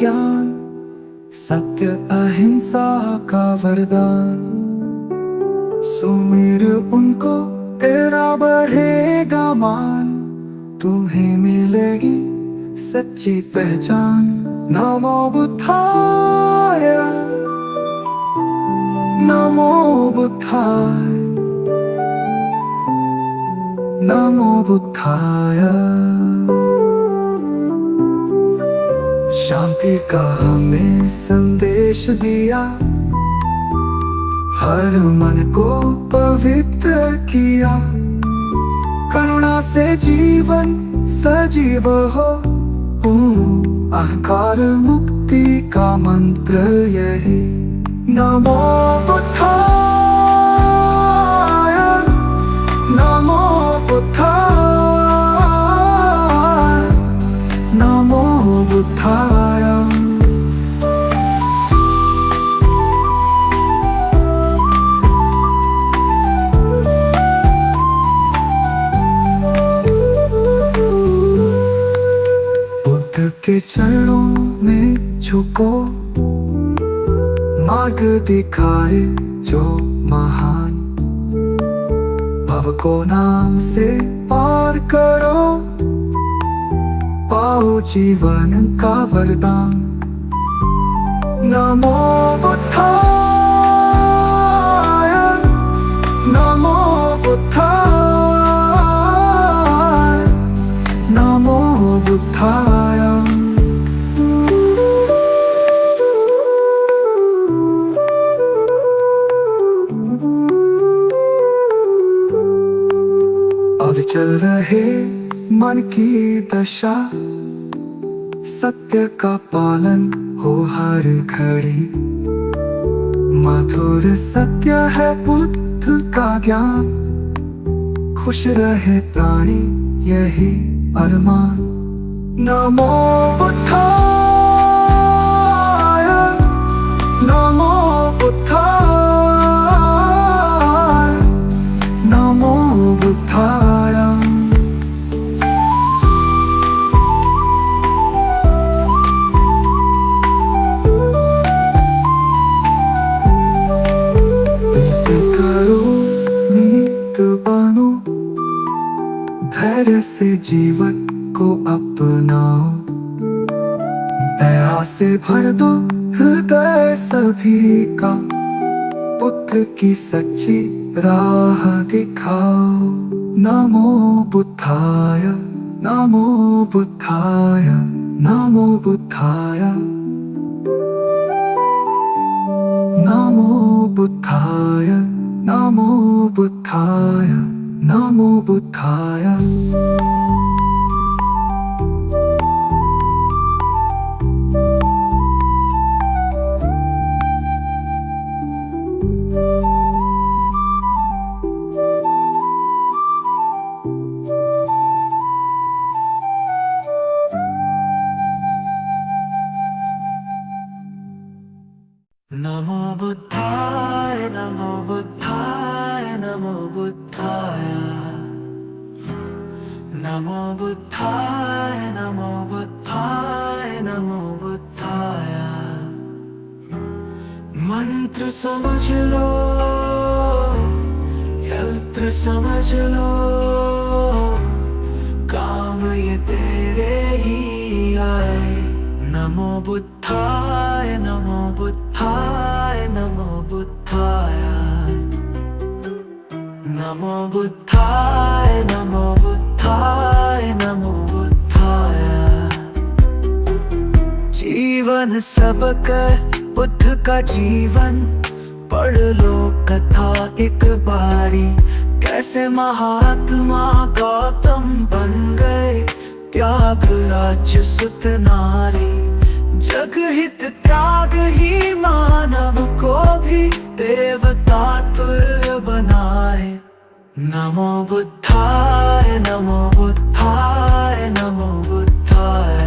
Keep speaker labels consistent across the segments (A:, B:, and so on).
A: ज्ञान, सत्य अहिंसा का वरदान। सुमिर उनको तेरा बढ़ेगा मान, तुम्हें मिलेगी सच्ची पहचान। नमो बुद्धाय, नमो बुद्धाय, नमो बुद्धाय। शांति का हमें संदेश दिया, हर मन को पवित्र किया। करुणा से जीवन सजीव हो, अहंकार मुक्ति का मंत्र यही। नमो बुद्धाय, नमो बुद्धाय, नमो बुद्धाय। बुद्ध के चरणों में झुको, मार्ग दिखाए जो महान। भव को नाम से पार करो, पाओ जीवन का वरदान। नमो बुद्धाय, नमो बुद्धाय, नमो बुद्धाय। चल रहे मन की दशा, सत्य का पालन हो हर घड़ी। मधुर सत्य है बुद्ध का ज्ञान, खुश रहे प्राणी यही अरमान। नमो बुद्धाय, नमो बुद्धाय, नमो बुद्धाय। धैर्य से जीवन को अपनाओ, दया से भर दो हृदय सभी का। बुद्ध की सच्ची राह दिखाओ। नमो बुद्धाय, नमो बुद्धाय, नमो बुद्धाय, नमो बुद्धाय, नमो बुद्धाय, नमो बुद्धाय। नमो बुद्धाय, नमो बुद्धाय, नमो बुद्धाय, नमो बुद्धाय, नमो बुद्धाय, नमो बुद्धाय। मंत्र समझ लो, यंत्र समझ लो, काम ये तेरे ही आए। नमो बुद्धाय, नमो बुद्धाय, नमो बुद्धाय, नमो बुद्धाय, नमो बुद्धाय, नमो बुद्धाय। जीवन सबक बुद्ध का जीवन, पढ़ लो कथा एक बारी। कैसे महात्मा गौतम बन गए, त्याग राज्य सुत नारी। जग हित त्याग ही मानव को भी देवता तुल्य बनाए। नमो बुद्धाय, नमो बुद्धाय, नमो बुद्धाय,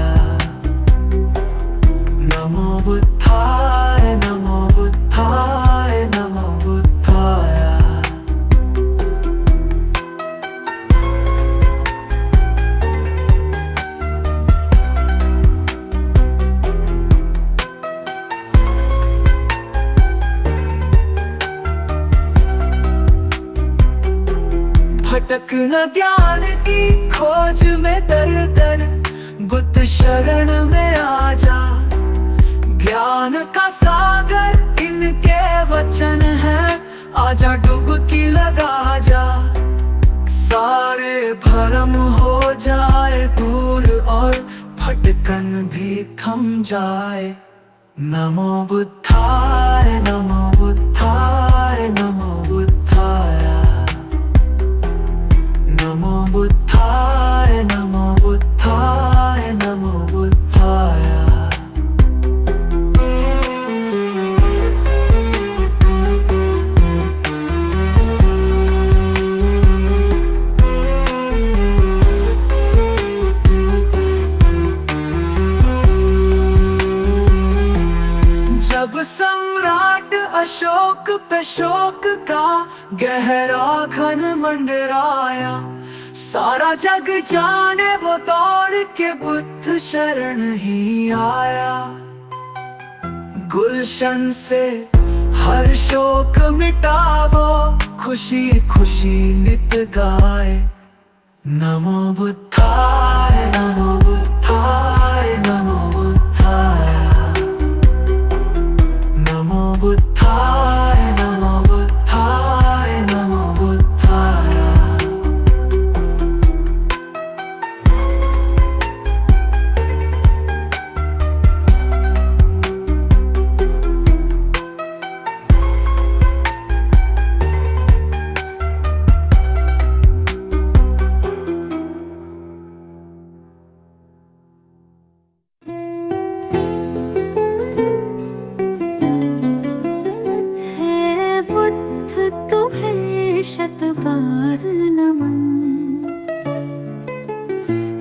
A: नमो बुद्धाय, नमो बुद्धाय, नमो बुद्धाय। भटक न ज्ञान की खोज में दर दर, बुद्ध शरण में आ जा। ज्ञान का सागर इनके वचन है, आजा डुबकी लगा जा। सारे भरम हो जाए दूर और भटकन भी थम जाए। नमो बुद्धाय नमो बुद्धाय नमो बुद्धाय, नमो बुद्धाय नमो बुद्धाय नमो बुद्धाय। जब सम्राट अशोक पे शोक का गहरा घन मंडराया, सारा जग जाने वो दौड़ के बुद्ध शरण ही आया। गुलशन से हर शोक मिटावो, खुशी खुशी नित गाए। नमो बुद्धाय नमो बुद्धाय नमो बुद्धाय, नमो बुद्धाय नमो बुद्धाय नमो बुद्धाय।
B: शत बार नमन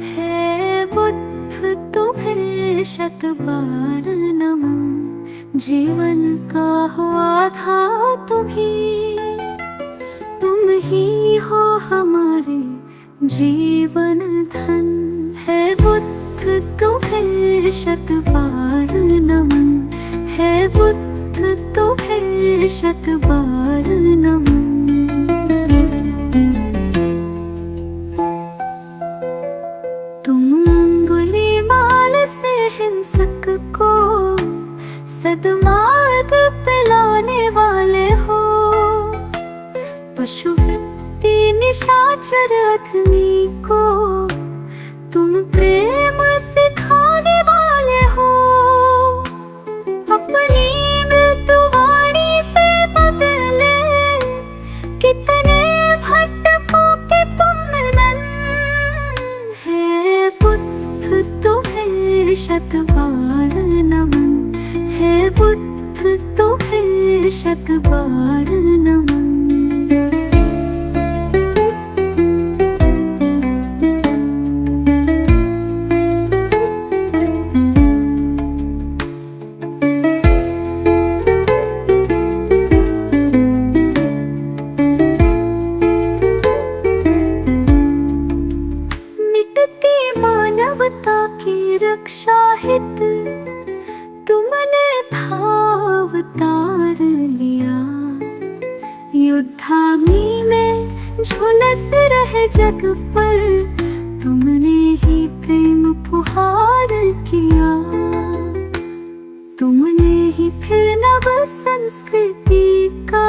B: है बुद्ध तुम्हें, शत बार नमन। जीवन का हुआ था तुम ही हो हमारे जीवन धन। है बुद्ध तुम्हें शत बार नमन, है बुद्ध तुम्हें शत बार नमन। हिंसक को सद्मार्ग पे लाने वाले हो, पशुवृत्ति निशाचर अधमी को तुम प्रेम सिखाने वाले हो। अपनी मृत्युवाणी से बदले कितने भटकों के तुम नन। है बुद्ध तुम्हें शत बार नमन, है बुद्ध तुम्हें शत बार नमन। मानवता की रक्षा हित तुमने अवतार लिया। युद्धाग्नि में झुलस रहे जग पर तुमने ही प्रेम पुहार किया। तुमने ही फिर नव संस्कृति का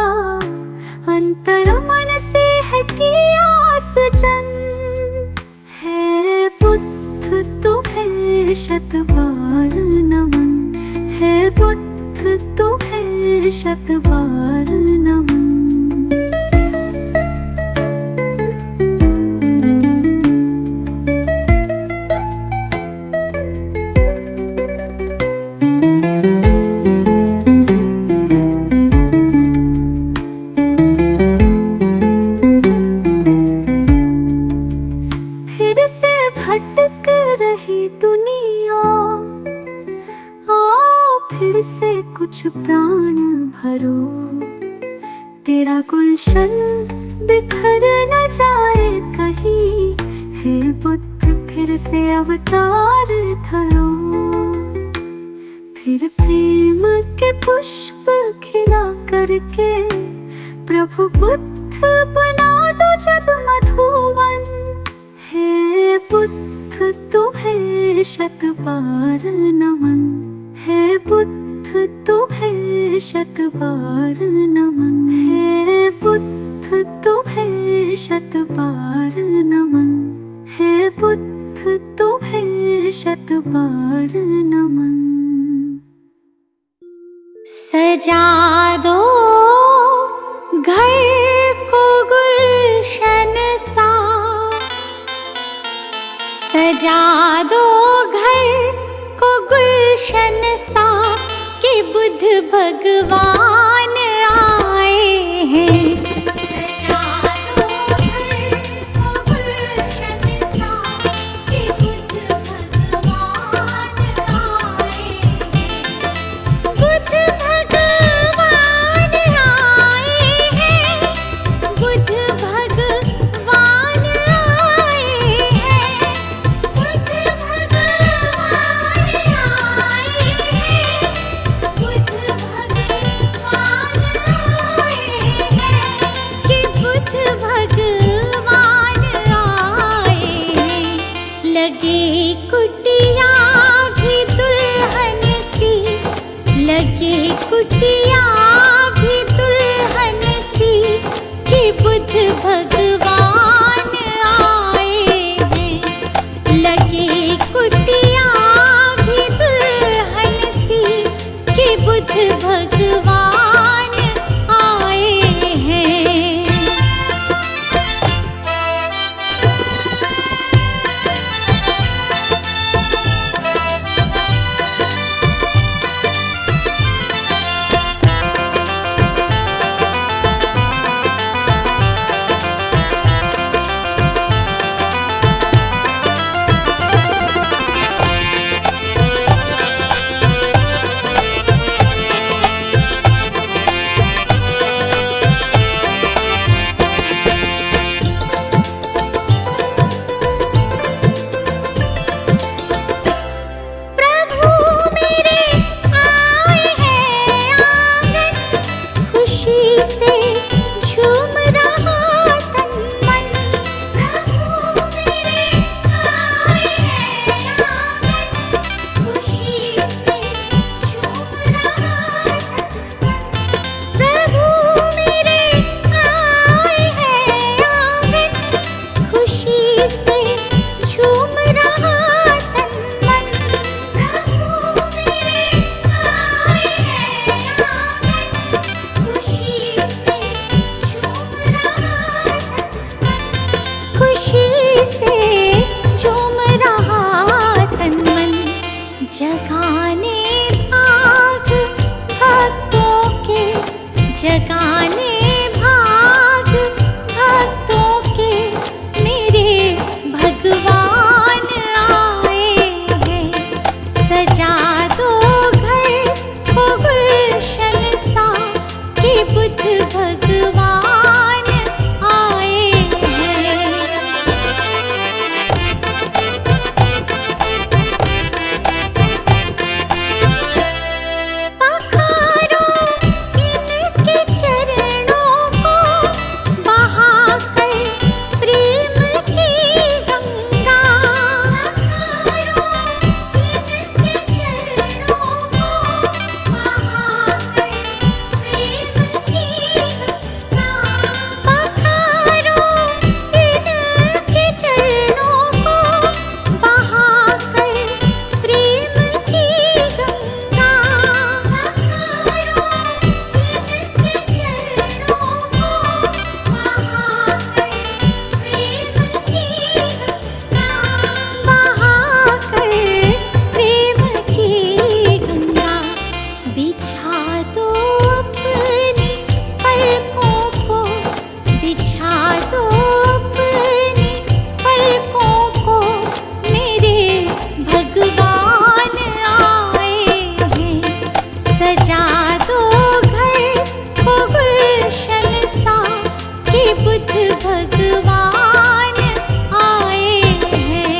B: अंतर मन से है किया सृजन। है बुद्ध तुम्हें शत बार नमन, है बुद्ध तुम्हें शत बार नमन। भटक रही दुनिया, आओ फिर से कुछ प्राण भरो। तेरा गुलशन बिखर न जाए कहीं, हे बुद्ध फिर से अवतार धरो। फिर प्रेम के पुष्प खिला करके प्रभु बुद्ध बना दो जब मधुवन। हे बुद्ध तुम्हें शत बार नमन, हे बुद्ध तुम्हें शत बार नमन, हे बुद्ध तुम्हें शत बार नमन, हे बुद्ध तुम्हें शत बार नमन।
C: सजा दो घर को गुलशन सा, सजा दो घर को गुलशन सा कि बुद्ध भगवान आए हैं। सजा दो घर को गुलशन सा कि बुद्ध भगवान आए हैं। बुद्ध भगवान आए हैं, बुद्ध भगवान आए हैं, बुद्ध भगवान आए हैं, बुद्ध भगवान आए हैं कि बुद्ध भगवान आए हैं। लगे कुटिया भी दुल्हन सी, लगे कुटिया भी दुल्हन सी कि बुद्ध भगवान आए हैं। लगे कुटिया भी दुल्हन सी कि बुद्ध भगवान आए हैं। प्रभु मेरे आए हैं आंगन, खुशी से झूम रहा तन मन। प्रभु मेरे आए हैं आंगन, खुशी से झूम रहा तन मन। प्रभु मेरे आए हैं आंगन, खुशी से झूम रहा तन मन। प्रभु मेरे आए हैं आंगन, खुशी से झूम रहा तन मन। खुशी से झूम रहा तन मन। जगाने भाग भक्तों के, जगाने भाग भक्तों के मेरे भगवान आए हैं। सजा दो घर को गुलशन सा कि बुद्ध भगवान आए हैं। पखारो इनके चरणों को, बहाकर प्रेम की गंगा। पखारो इनके चरणों को, बहाकर प्रेम की गंगा। पखारो इनके चरणों को, बहाकर प्रेम की गंगा। पखारो इनके चरणों को, बहाकर प्रेम की गंगा। बहाकर प्रेम की गंगा। बिछा दो अपनी पलकों को, बिछा दो अपनी पलकों को मेरे भगवान आए हैं। सजा दो घर को गुलशन सा कि बुद्ध भगवान आए हैं।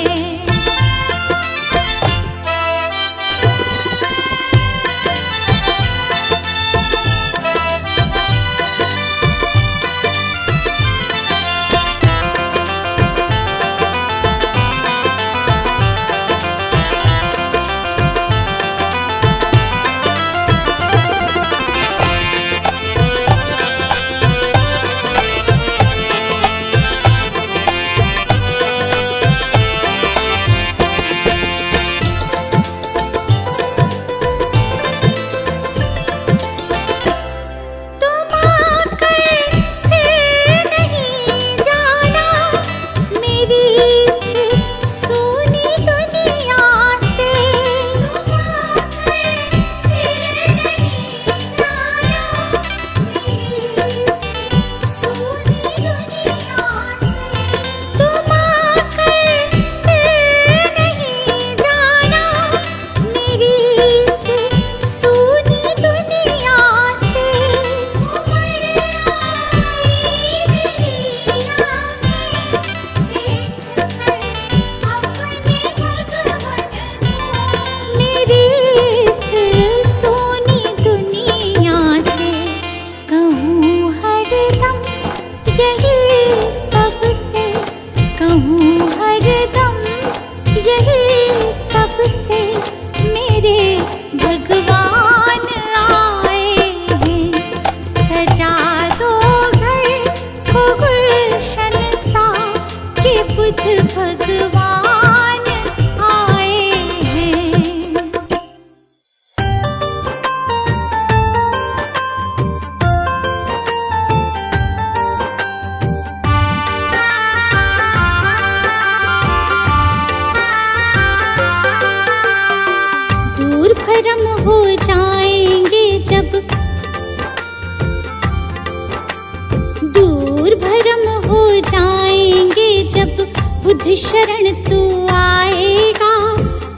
C: शरण तू आएगा।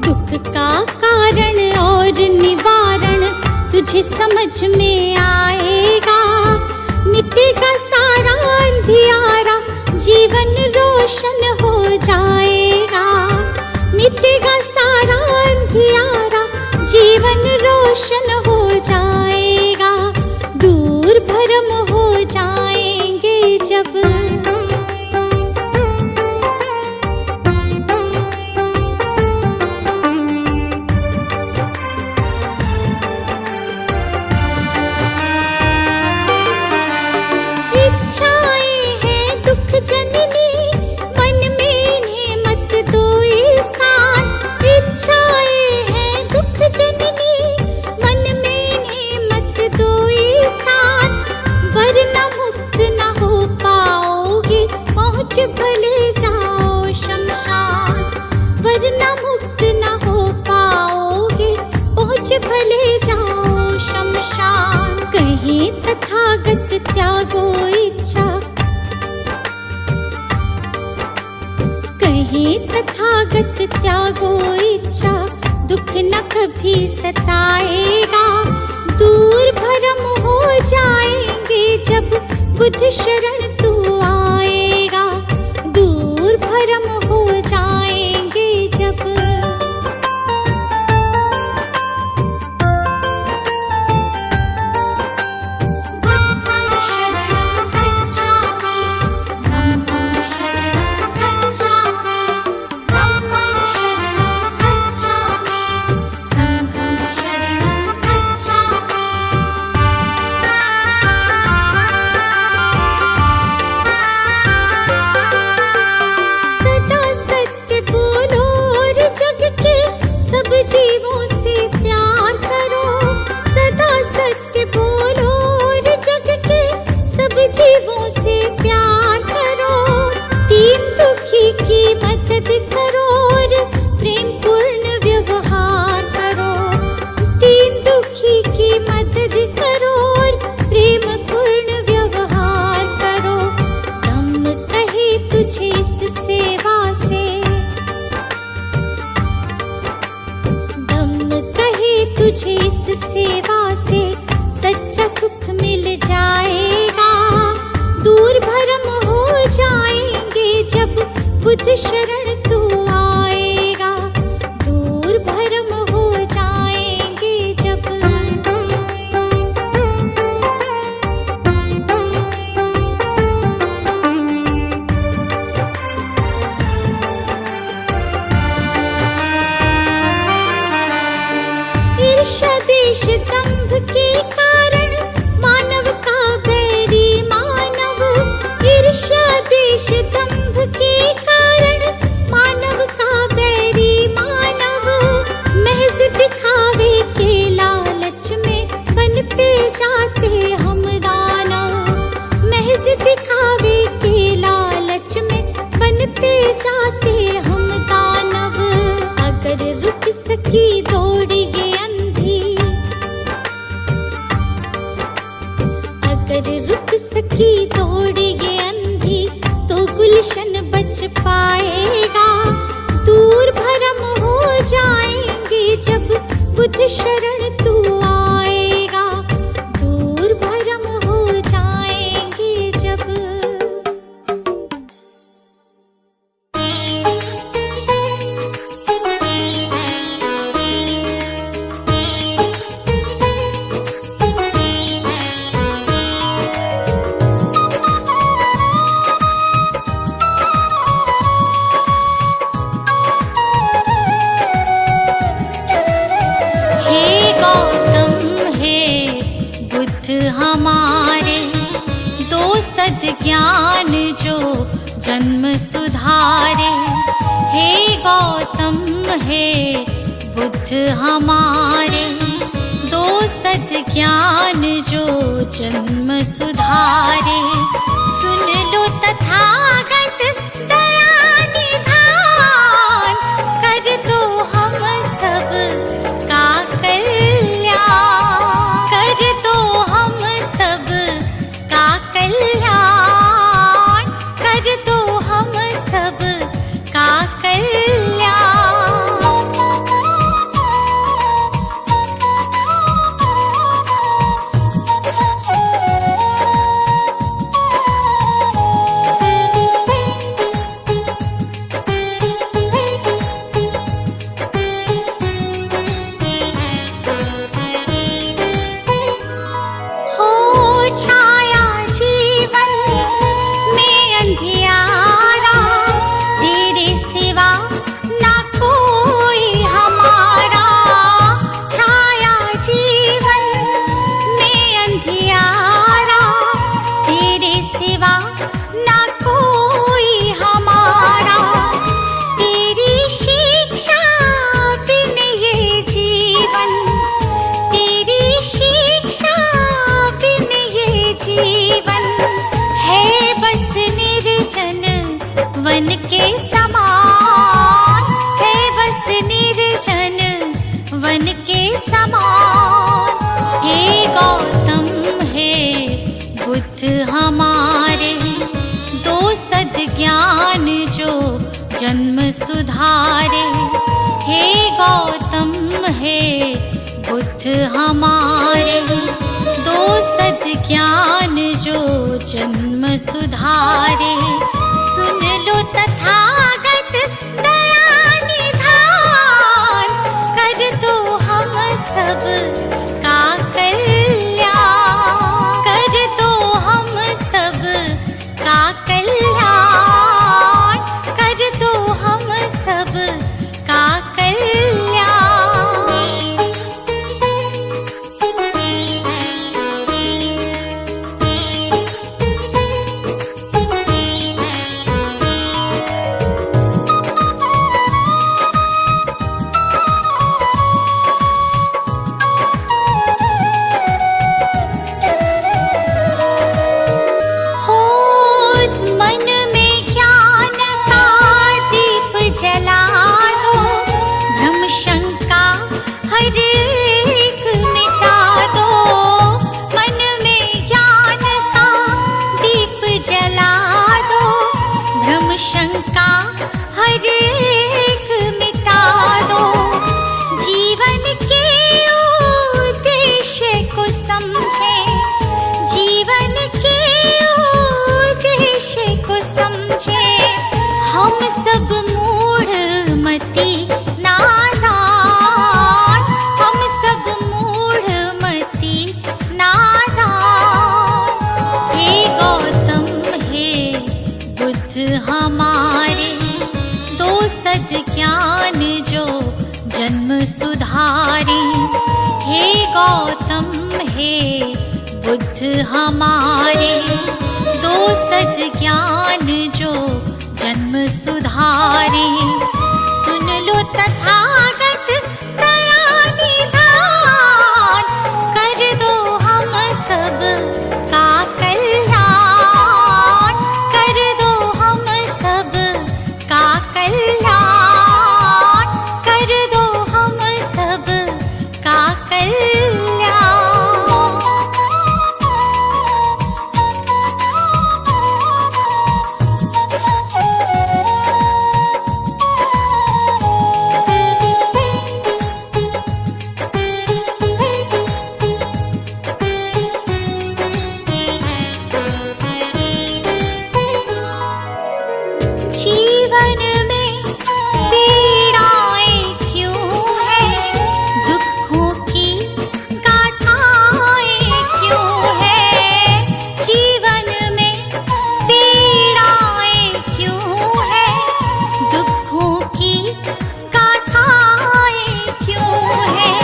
C: दुख का कारण और निवारण तुझे समझ में आएगा। मिटेगा सारा अंधियारा, जीवन रोशन हो जाएगा। मिटेगा सारा अंधियारा, जीवन रोशन हो जाएगा। दूर भरम हो जाएंगे जब भले जाओ शमशान, वरना मुक्त न हो पाओगे। पहुँच भले जाओ शमशान। कहीं तथागत त्यागो इच्छा, कहीं तथागत त्यागो इच्छा। दुख न कभी सताएगा। दूर भरम हो जाएंगे जब बुद्ध शरण तू आएगा। दूर भरम हो जाएंगे जब बुद्धं शरणं गच्छामि, धम्मं शरणं गच्छामि, धम्मं शरणं गच्छामि, संघं शरणं गच्छामि। जीवों से प्यार करो, सदा सत्य बोलो और जग के सब जीवों से प्यार करो। दीन दुखी की मदद करो और प्रेम पूर्ण व्यवहार करो। दीन दुखी की मदद करो और प्रेम पूर्ण व्यवहार करो। धम्म कहे तुझे इस सेवा से, तुझे इस सेवा से सच्चा सुख मिल जाएगा। दूर भरम हो जाएंगे जब बुद्ध शरण तू आएगा। दूर भरम हो जाएंगे जब देश दंभ के कारण मानव का बैरी मानव। ईर्ष्या देश दंभ के कारण मानव का बैरी मानव। महज दिखावे के लालच में बनते जाते हम दानव। महज दिखावे के लालच में बनते जाते हम दानव। अगर रुक सकी दौड़ ये अंधी, अगर रुक सकी दौड़ ये अंधी, तो गुलशन बच पाएगा। दूर भरम हो जाएंगे जब बुद्ध शरण तू आएगा। दूर भरम हो जाएंगे जब हमारे दो सद्ज्ञान जो जन्म सुधारे। हे गौतम हे बुद्ध हमारे दो सद्ज्ञान जो जन्म सुधारे। सुन लो तथागत दया निधान, कर दो हम सब का कल्याण। कर दो हम सब का कल्याण। कर दो हम सब का ज्ञान जो जन्म सुधारे। हे गौतम हे बुद्ध हमारे, दो सद ज्ञान जो जन्म सुधारे। सुन लो तथागत दया निधान, कर दो हम सब का कल्याण, कर दो हम सब का कल्याण, कर दो हम सब का कल्याण। हम सब मूढ़ मति नादान, हम सब मूढ़ मति नादान। हे गौतम हे बुद्ध हमारे, दो सद ज्ञान जो जन्म सुधारे। हे गौतम हे बुद्ध हमारे, दो सद ज्ञान जो जन्म सुधारे। सुन लो तथागत दया निधान, कर दो हम सब का कल्याण, कर दो हम सब का कल्याण, कर दो हम सब का कल्याण। जीवन में पीड़ाएं क्यों हैं, दुखों की गाथाएं क्यों हैं। जीवन में पीड़ाएं क्यों हैं, दुखों की गाथाएं क्यों हैं।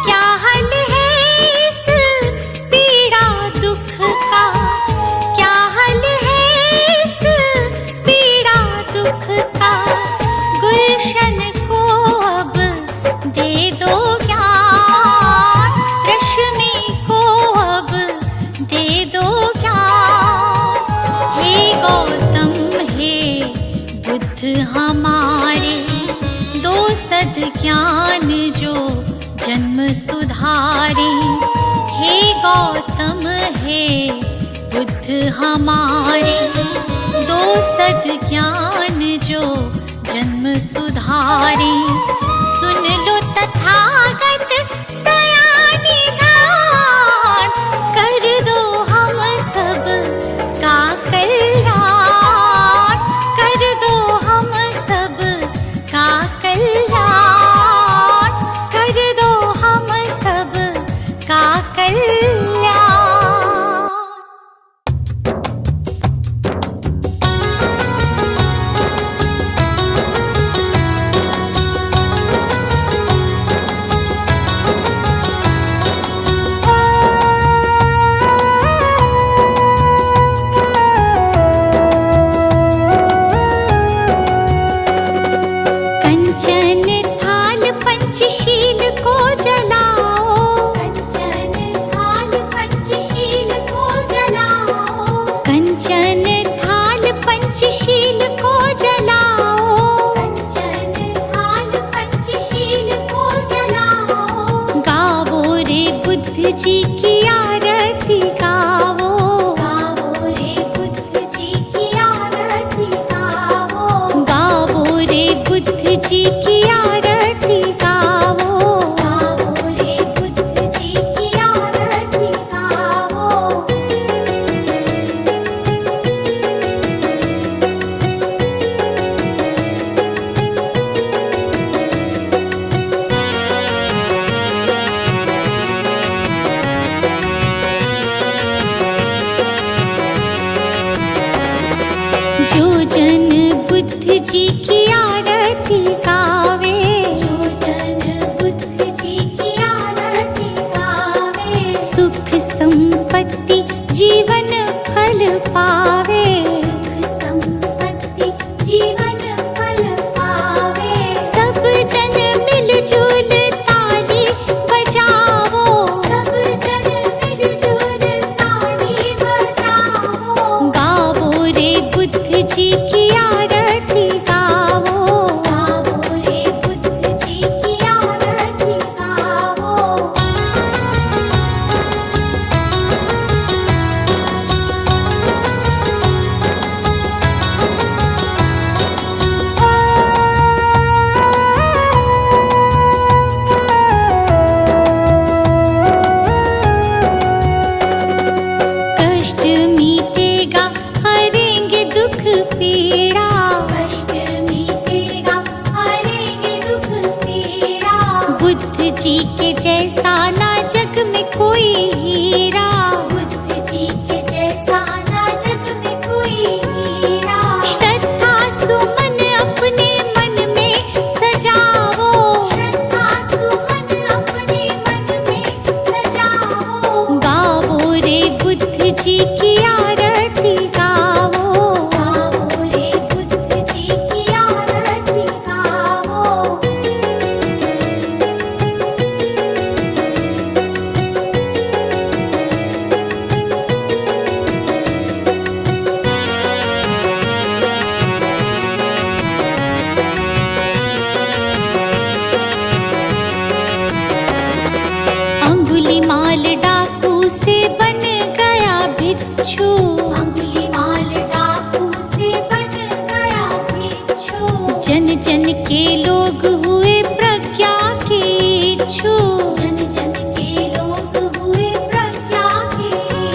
C: क्या हल है इस पीड़ा दुख का, क्या हल है इस पीड़ा दुख का। गुलशन को अब दे दो ज्ञान, रश्मि को अब दे दो ज्ञान। हे गौतम हे बुद्ध हमारे, दो सद ज्ञान जो जन्म सुधारे। हे गौतम हे बुद्ध हमारे, दो सद ज्ञान जो जन्म सुधारे। सुन लो तथागत दया निधान, कर दो हम सब का कल्याण, कर दो हम सब का कल्याण, कर दो हम सब का कल्याण। कंचन थाल पंचशील को जलाओ, कंचन थाल पंचशील को जलाओ, कंचन थाल पंचशील को जलाओ, कंचन थाल पंचशील को जलाओ। गावो रे बुद्ध जी की आरती गावो, गावो रे बुद्ध जी की आरती आरती गावे,
B: जो जन बुद्ध जी की आरती गावे,
C: सुख संपत्ति जीवन फल पावे,
B: सुख संपत्ति जीवन फल पावे।
C: सब जन मिलजुल ताली बजावो,
B: सब जन मिलजुल ताली बजाओ,
C: गावो रे बुद्ध जी की आरती गावो,
B: गाओ रे बुद्ध जी की आरती गाओ।
C: कष्ट मीटेगा हरेंगे दुख पीड़ा,
B: कष्ट मीटेगा हरेंगे दुख पीड़ा,
C: बुद्ध जी के जैसा ना जग में कोई हीरा,
B: बुद्ध जी के जैसा ना जग में कोई हीरा।
C: श्रद्धा सुमन अपने मन में सजावो,
B: श्रद्धा सुमन अपने मन में सजाओ,
C: गावो रे बुद्ध जी की आरती गावो,
B: गाओ रे बुद्ध जी की आरती गाओ।
C: अंगुलीमाल डाकू से बन गया भिक्षु,
B: अंगुलीमाल डाकू से बन गया भिक्षु,
C: जन जन के लोग हुए प्रज्ञा के इच्छु,
B: जन जन के लोग हुए प्रज्ञा के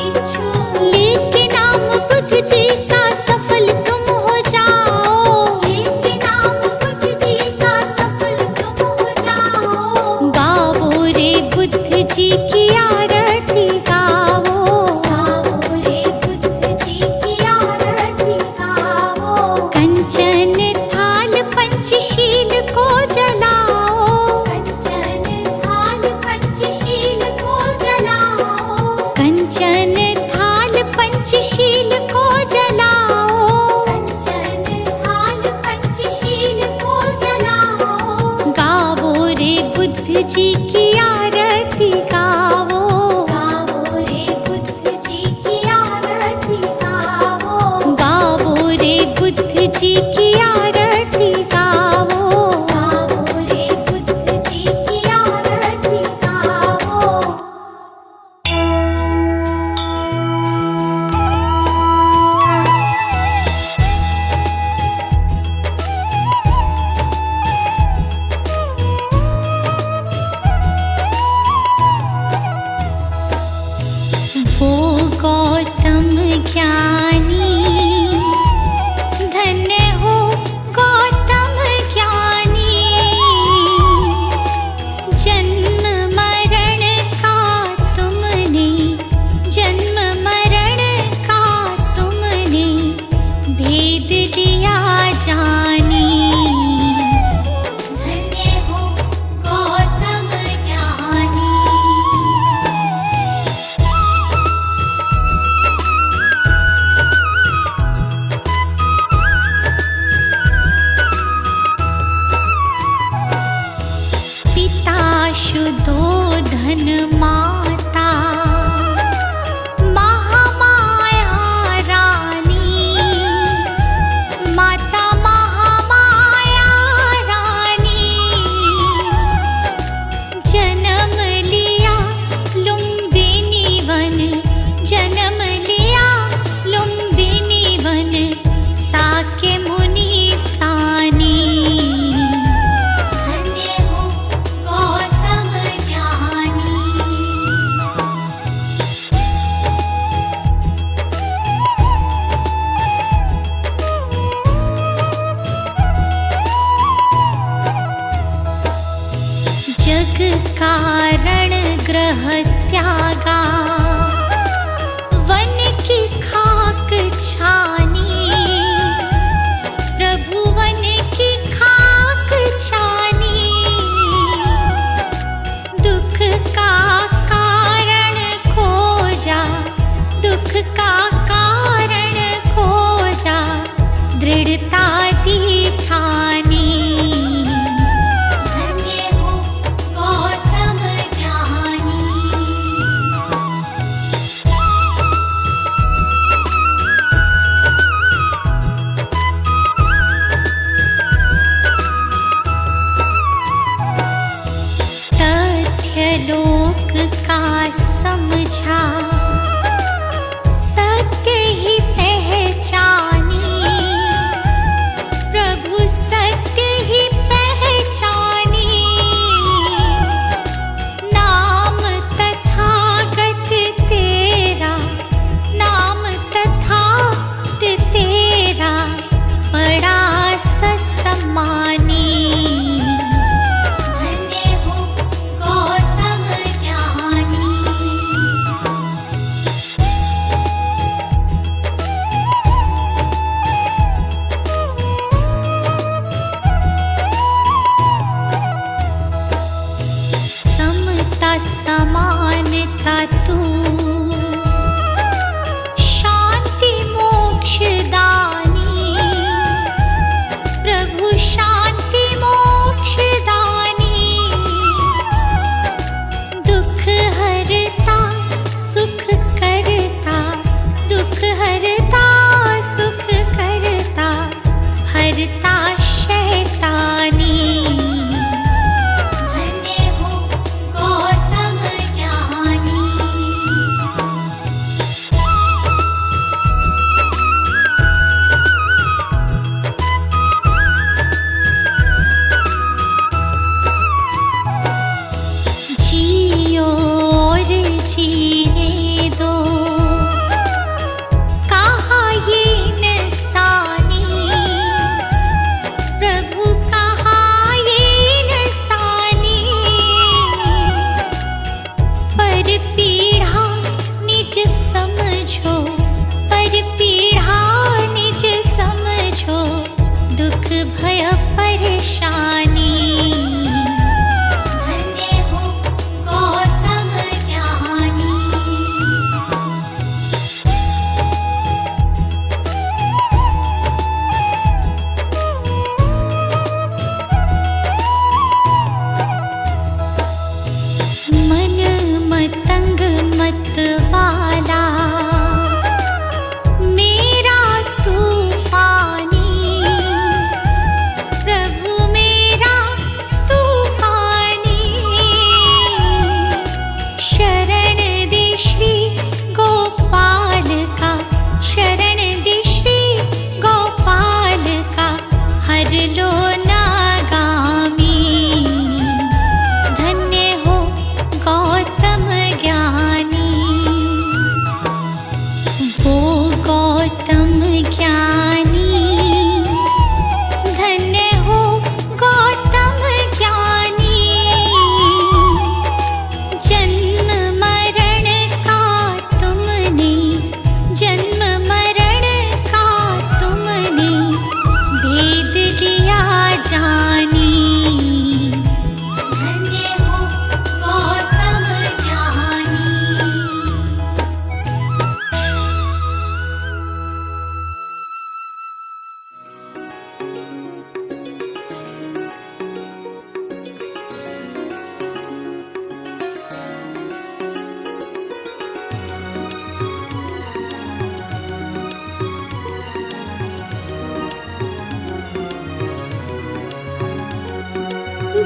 B: इच्छु।
C: लेके नाम बुद्ध जी का सफल तुम हो जाओ,
B: लेके नाम बुद्ध जी का सफल तुम हो जाओ,
C: गावो रे बुद्ध जी की आरती गावो,
B: गाओ रे बुद्ध जी की आरती गाओ।
C: कंचन थाल पंचशील को जलाओ,
B: कंचन थाल पंचशील को जलाओ,
C: कंचन थाल पंचशील को जलाओ,
B: कंचन थाल पंचशील को जलाओ,
C: गावो रे बुद्ध जी की आरती गावो,
B: गाओ रे बुद्ध जी की आरती गाओ,
C: गावो रे बुद्ध जी की आरती गावो,
B: गाओ रे बुद्ध जी की आरती गाओ।
C: वो गौतम ज्ञानी, धन्य हो गौतम ज्ञानी, जन्म मरण का तुमने, जन्म मरण का तुमने भेद लिया जानी, धन्य हो गौतम ज्ञानी।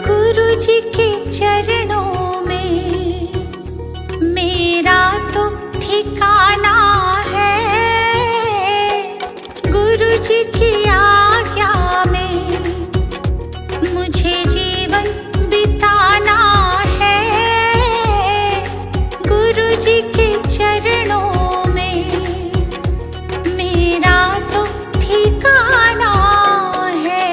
C: गुरु जी के चरणों में मेरा तो ठिकाना है। गुरु जी की आज्ञा में मुझे जीवन बिताना है। गुरु जी के चरणों में मेरा तो ठिकाना है।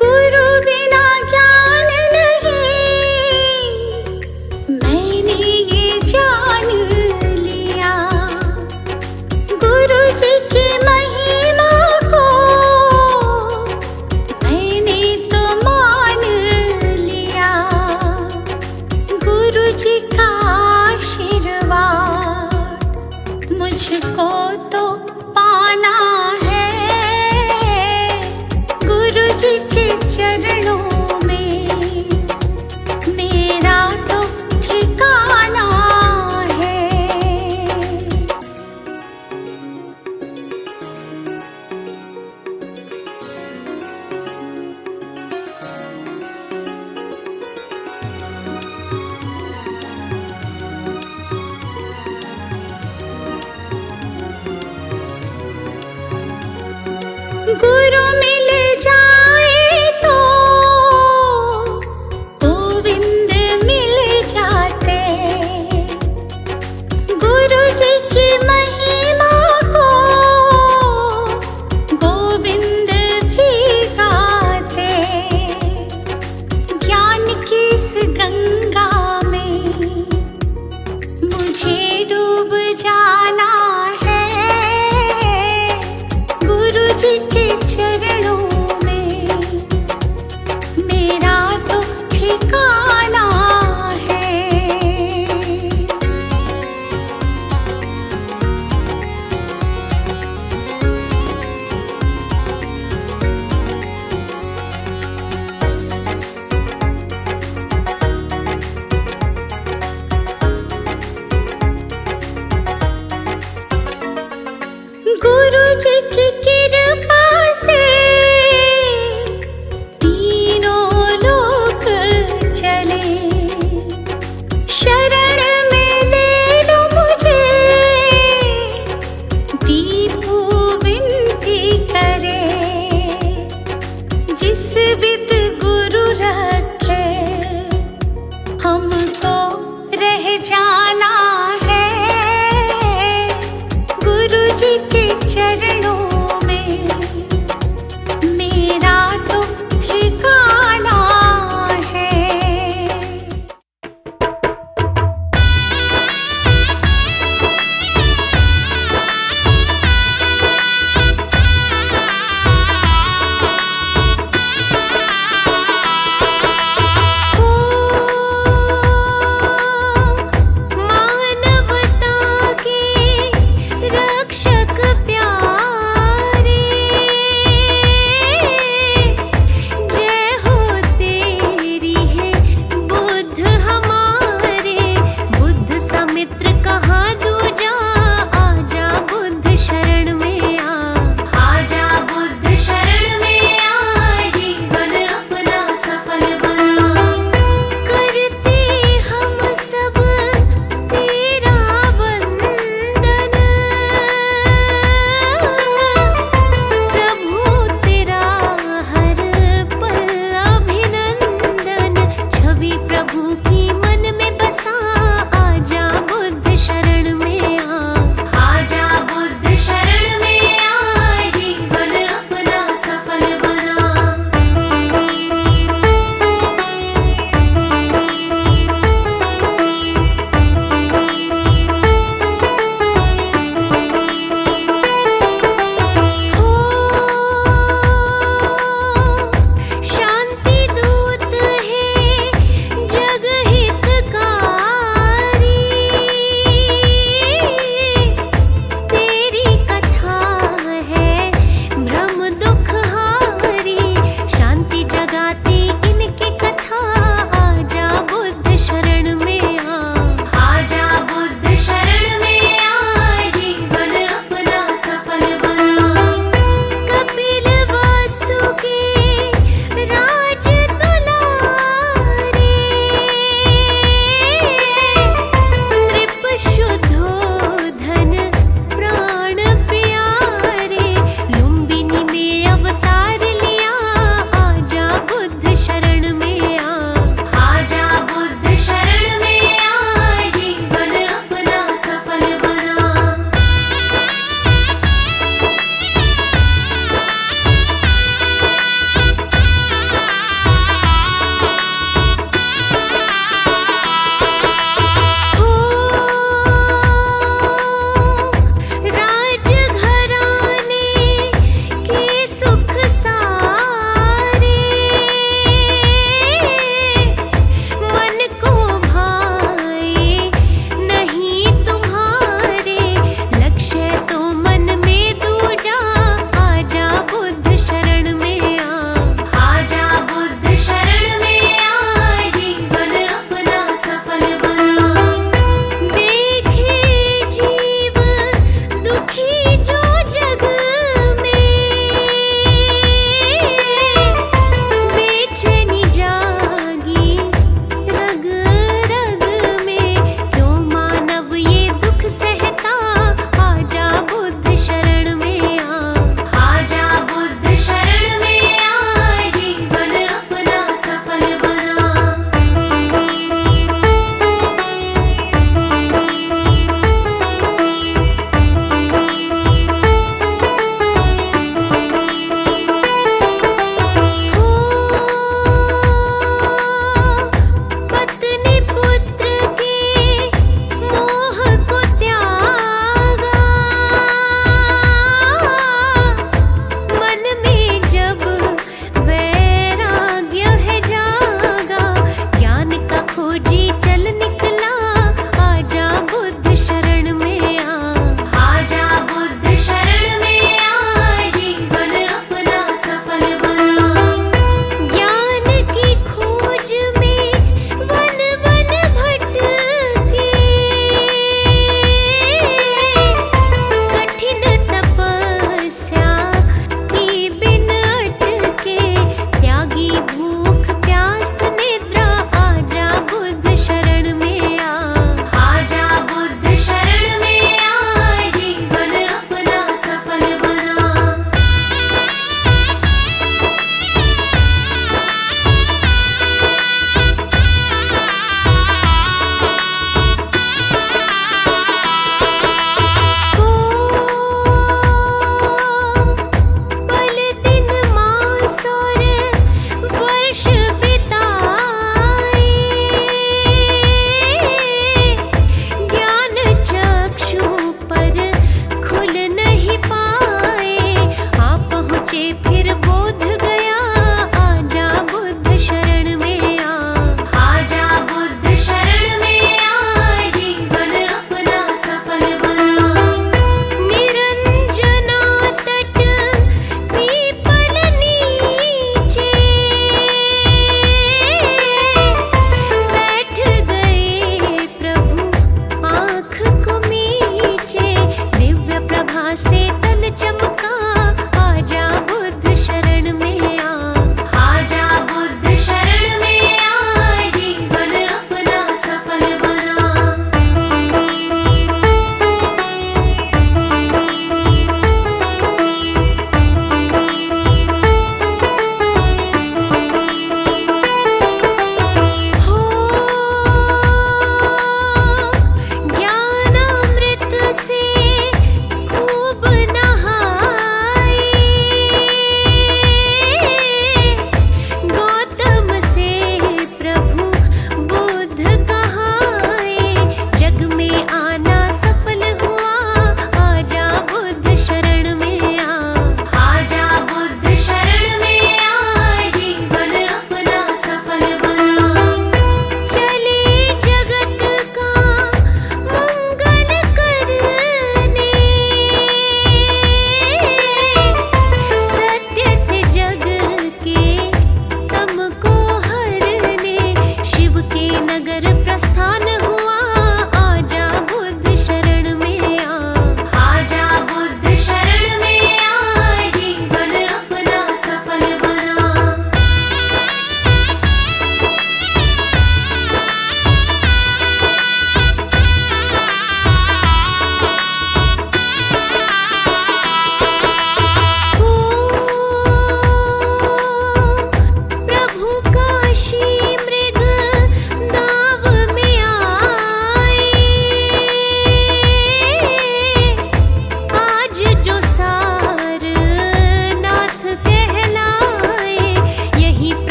C: गुरु बिना ज्ञान नहीं, मैंने ये जान लिया। गुरु जी की महिमा को मैंने तो मान लिया। गुरु जी का आशीर्वाद मुझको तो पाना है। गुरु जी के चरणों में मेरा तो ठिकाना है। गुरु में